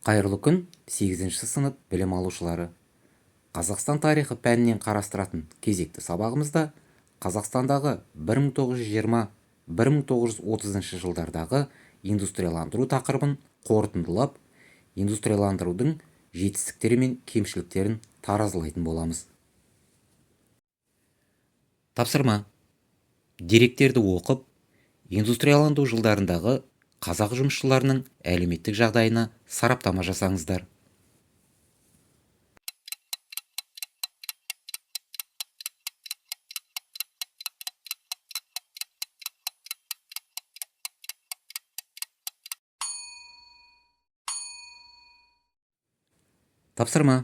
Қайырлы күн, 8-ші сынып білім алушылары. Қазақстан тарихы пәнінен қарастыратын кезекті сабағымызда Қазақстандағы 1920-1930 жылдардағы индустрияландыру тақырыбын қорытындылап, индустрияландырудың жетістіктері мен кемшіліктерін таразылайтын боламыз. Тапсырма. Деректерді оқып, индустрияландыру жылдарындағы қазақ жұмысшыларының әлеуметтік жағдайына сараптама жасаңыздар. Тапсырма.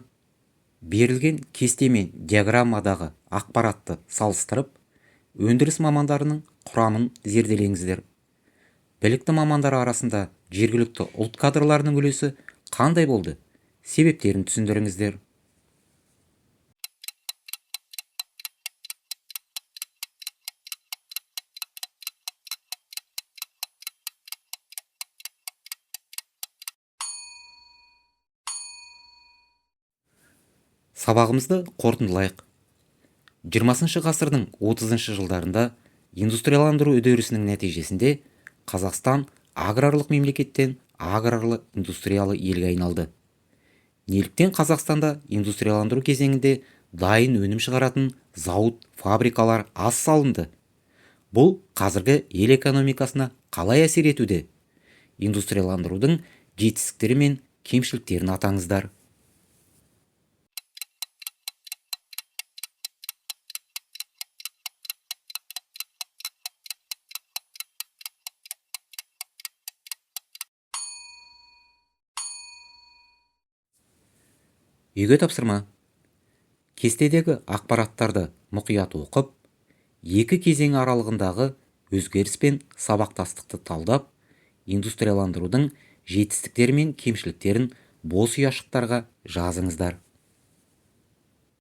Берілген кесте мен диаграммадағы ақпаратты салыстырып, өндіріс мамандарының құрамын зерделеңіздер. Білікті мамандар арасында жергілікті ұлт кадрларының үлесі қандай болды? Себептерін түсіндіріңіздер. Сабағымызды қорытындылайық. 20 ғасырдың 30 жылдарында индустрияландыру үдерісінің нәтижесінде Қазақстан аграрлық мемлекеттен аграрлы индустриялы елге айналды. Неліктен Қазақстанда индустрияландыру кезеңінде дайын өнім шығаратын зауыт, фабрикалар аз салынды? Бұл қазіргі ел экономикасына қалай әсер етуде? Индустрияландырудың жетістіктері мен кемшіліктерін атаңыздар. Үйге тапсырма. Кестедегі ақпараттарды мұқият оқып, екі кезең аралығындағы өзгеріс пен сабақтастықты талдап, индустрияландырудың жетістіктері мен кемшіліктерін бос ұяшықтарға жазыңыздар.